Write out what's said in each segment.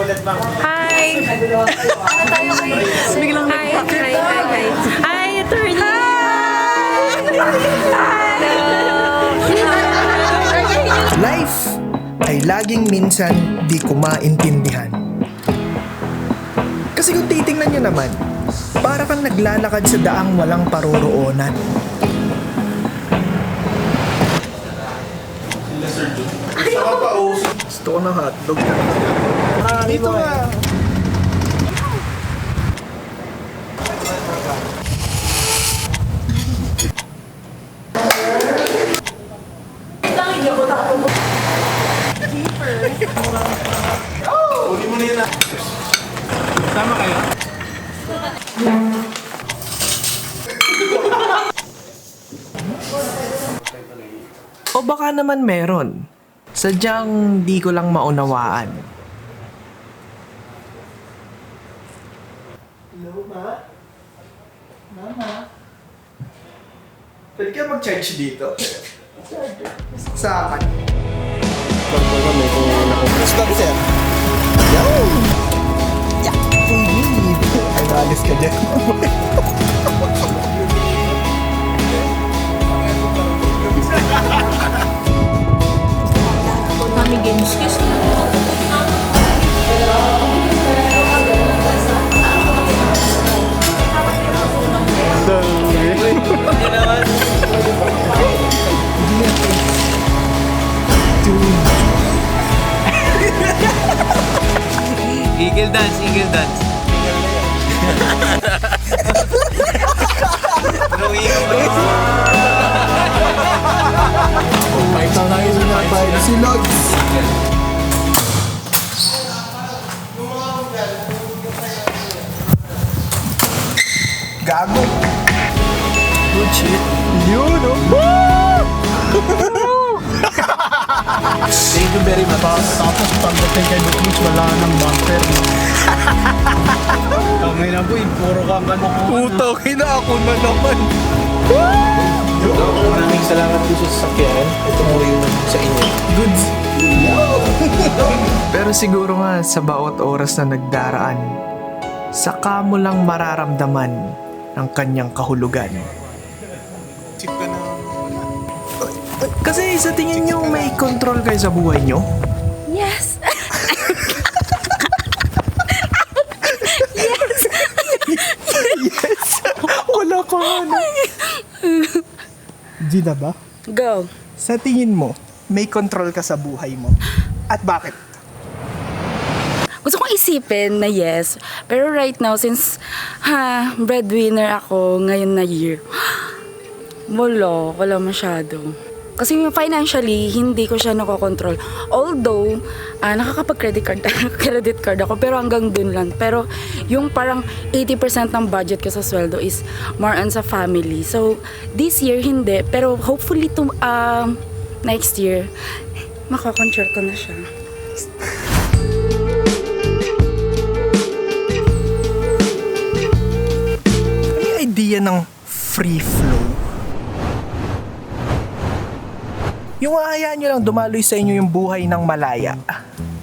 Hi! Ano tayo kayo? Biglang hi, attorney! Life ay laging minsan di ko maintindihan. Kasi kung titingnan nyo naman, para kang naglalakad sa daang walang paroroonan. Gusto ko ng hotdog. Dito nga. Sama kayo? O baka naman meron. Sadyang di ko lang maunawaan. Hello, Ma? Mama? Pwede ka mag-charge dito? Sa akin. Stop, sir. Yo! Yeah, please. Ay, maalis ka dyan. Mami games, kiss na. Eagle dance, eagle dance. May tangay na napay si Logs. Gago. Good shit. Yun, oh. Thank you very much. Tapos pagdating kay Buklis, wala nang bumper. Kamay na po, puro kang ano ko. Putangin na ako na naman. Maraming salamat po sa sasakyan. Ito mo yung sa inyo. Goods. Pero siguro nga sa bawat oras na nagdaraan, saka mo lang mararamdaman ang kanyang kahulugan. Chip ka na. Kasi sa tingin nyo may control kayo sa buhay nyo? Yes! Yes! Wala ka ano. Di na ba? Go! Sa tingin mo, may control ka sa buhay mo? At bakit? Gusto kong isipin na yes. Pero right now, since breadwinner ako ngayon na year, wala masyado. Kasi financially, hindi ko siya nakokontrol. Although, nakakapag-credit card ako, pero hanggang dun lang. Pero yung parang 80% ng budget ko sa sweldo is more on sa family. So, this year, hindi. Pero hopefully, next year, makakontrol ko na siya. Ano yung idea ng free flow? Yung ahayaan nyo lang dumaloy sa inyo yung buhay ng malaya.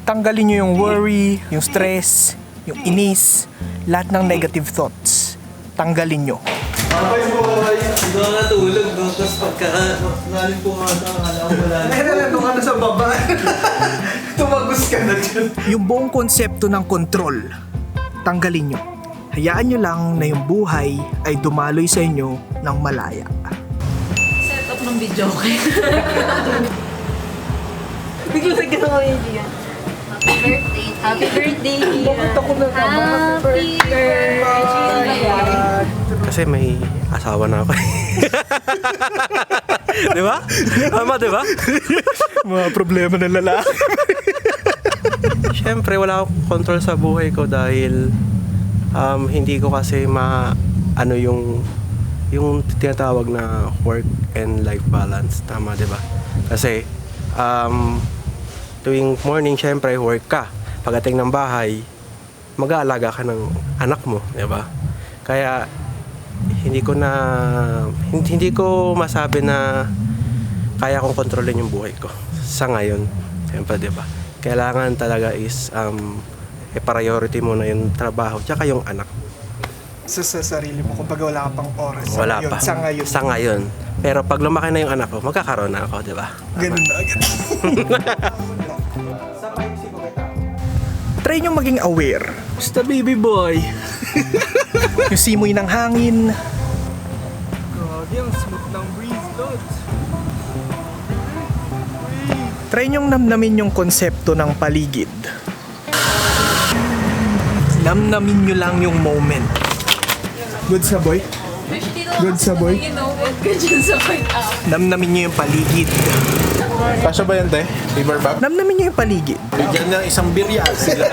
Tanggalin nyo yung worry, yung stress, yung inis, lahat ng negative thoughts. Tanggalin nyo. Hindi ako natulog doon. Tapos pagka-galing po nga sa akala ko wala na. Nandun ka na sa baba. Tumagos ka na dyan. Yung buong konsepto ng control, tanggalin nyo. Hayaan nyo lang na yung buhay ay dumaloy sa inyo ng malaya. Setup ng video ko. Bigla na ginawa yung Gia. Happy birthday, Gia. Bakit ako na naman? Happy birthday. Kasi may asawa na ako. Di ba? Tama, di ba? Mga problema ng lalaki. Siyempre, wala akong control sa buhay ko dahil hindi ko kasi ano yung tinatawag na work and life balance. Tama, di ba? Kasi tuwing morning, siyempre, work ka. Pagdating ng bahay, mag-aalaga ka ng anak mo, di ba? Kaya hindi ko masabi na kaya kong kontrolin yung buhay ko sa ngayon. Siyempre, di ba? Kailangan talaga is priority mo na yung trabaho tsaka yung anak. Sa sarili mo, kumbaga wala ka pang oras. Wala ngayon, pa. Sa ngayon. Sa ngayon. Pero pag lumaki na yung anak ko, magkakaroon na ako, di ba? Ganun na agad. Try nyo maging aware. Basta baby boy. Yung simoy ng hangin. Grabe, ang smooth ng breeze, Lods. Try nyong namnamin yung konsepto ng paligid. Namnamin nyo lang yung moment. Good sa boy? Good sa boy? Namnamin nyo yung paligid. Kasya ba yan, te? River bag? Namnamin nyo yung paligid. Bigyan ng isang birya sila.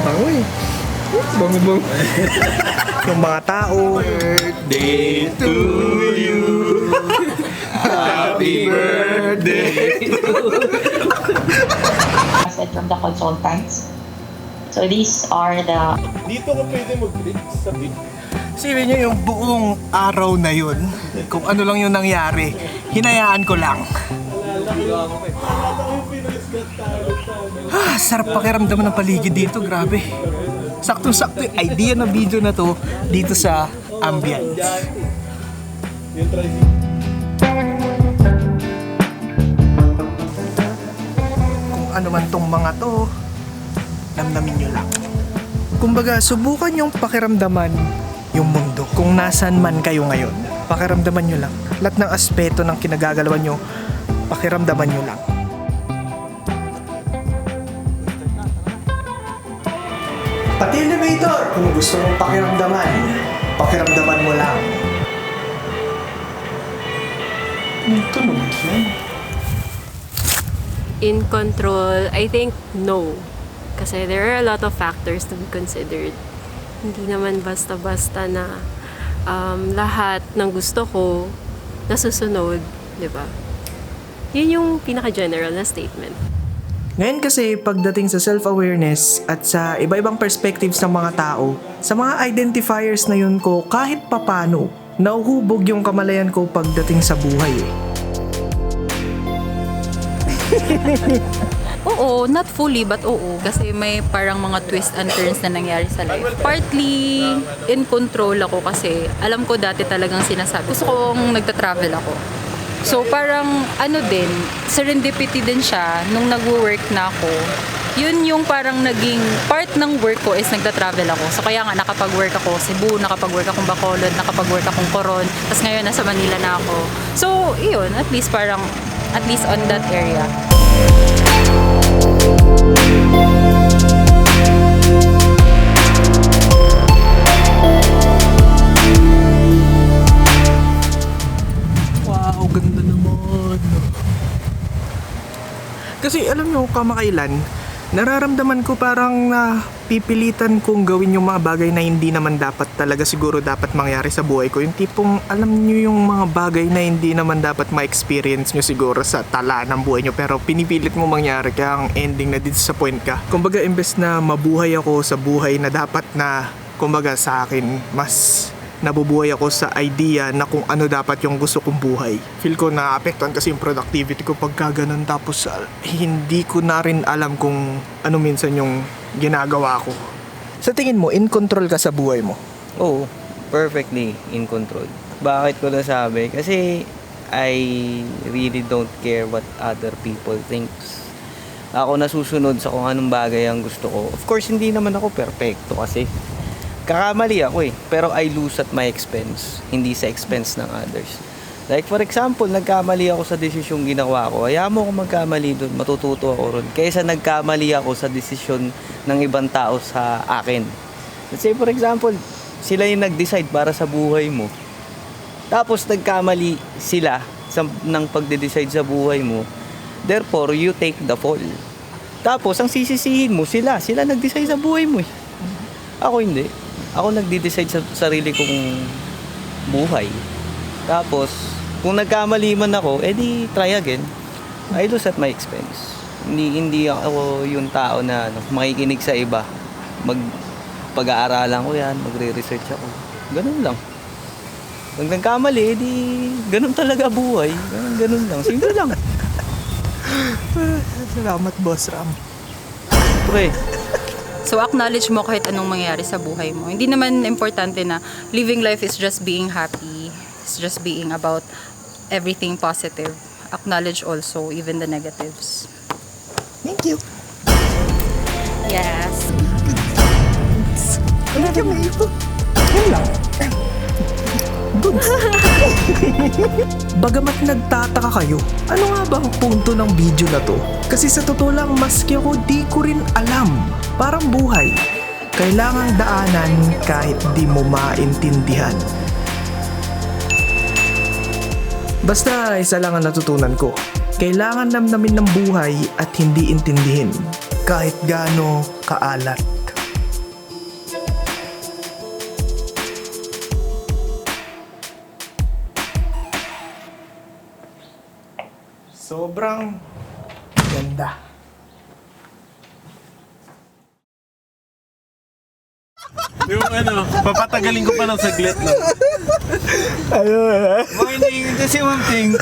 Bango eh. Bango. Yung mga tao. Day to you. Happy birthday. Aside from the consultants. So these are the Dito ko pwede mag-break sa beat. Isipin nyo yung buong araw na yun. Kung ano lang yung nangyari. Hinayaan ko lang. Sarap pakiramdaman ng paligid dito. Grabe. Saktong-sakto yung idea ng video na to dito sa ambience. Kung ano man tong mga to, namnamin nyo lang. Kumbaga, subukan yung pakiramdaman yung mundo. Kung nasan man kayo ngayon, pakiramdaman nyo lang. Lahat ng aspeto ng kinagagalawan nyo, pakiramdaman nyo lang. Pati elevator, kung gusto mong pakiramdaman, pakiramdaman mo lang. Tunog yan. In control, I think no. Kasi there are a lot of factors to be considered. Hindi naman basta-basta na lahat ng gusto ko nasusunod, di ba? Yun yung pinaka-general na statement. Ngayon kasi pagdating sa self-awareness at sa iba-ibang perspectives ng mga tao, sa mga identifiers na yun ko kahit papano, nauhubog yung kamalayan ko pagdating sa buhay eh. Oo, not fully but oo. Kasi may parang mga twist and turns na nangyari sa life. Partly in control ako kasi alam ko dati talagang sinasabi. Gusto kong nagta-travel ako. So parang ano din, serendipity din siya nung nag-work na ako. Yun yung parang naging part ng work ko is nagta-travel ako. So kaya nga nakapag-work ako Cebu, nakapag-work akong Bacolod, nakapag-work akong Coron. Tapos ngayon nasa Manila na ako. So yun, at least on that area. Wow, ganda naman. Kasi alam nyo, kamakailan, nararamdaman ko parang pipilitan kong gawin yung mga bagay na hindi naman dapat talaga siguro dapat mangyari sa buhay ko. Yung tipong alam nyo yung mga bagay na hindi naman dapat ma-experience nyo siguro sa tala ng buhay nyo pero pinipilit mo mangyari kaya ang ending na disappoint ka. Kumbaga imbes na mabuhay ako sa buhay na dapat na kumbaga sa akin mas nabubuhay ako sa idea na kung ano dapat yung gusto kong buhay. Feel ko na apektuhan kasi yung productivity ko pagka ganun tapos hindi ko na rin alam kung ano minsan yung ginagawa ko. Sa tingin mo, in control ka sa buhay mo? Oo, perfectly in control. Bakit ko nasabi? Kasi I really don't care what other people thinks. Ako nasusunod sa kung anong bagay ang gusto ko. Of course, hindi naman ako perfecto kasi kakamali ako eh. Pero I lose at my expense, hindi sa expense ng others. Like for example, nagkamali ako sa desisyong ginawa ko. Hayaan mo ako magkamali doon, matututo ako ron. Kaysa nagkamali ako sa desisyon ng ibang tao sa akin. Let's say for example, sila yung nag-decide para sa buhay mo. Tapos nagkamali sila ng pagde-decide sa buhay mo. Therefore, you take the fall. Tapos ang sisisihin mo sila nag-decide sa buhay mo eh. Ako hindi. Ako nagde-decide sa sarili kong buhay. Tapos, kung nagkamali man ako, edi try again. I lose at my expense. Hindi ako yung tao na makikinig sa iba. Pag-aaralan ko yan, magre-research ako. Ganun lang. Pag nagkamali, edi ganun talaga buhay. Ganun lang. Simple lang. Salamat, Boss Ram. syempre. So acknowledge mo kahit anong mangyari sa buhay mo. Hindi naman importante na living life is just being happy. It's just being about everything positive. Acknowledge also even the negatives. Thank you. Yes. Thank you, Mayo. Yan lang. Good. Bagamat nagtataka kayo, ano nga ba ang punto ng video na to? Kasi sa totoo lang, maski ako di ko rin alam. Parang buhay. Kailangang daanan kahit di mo maintindihan. Basta isa lang ang natutunan ko. Kailangan namnamin ng buhay at hindi intindihin. Kahit gaano kaalat. Sobrang ganda. Yung ano, papatagalin ko pa ng saglit lang. Ayun. Morning, kasi Ma'am Ting.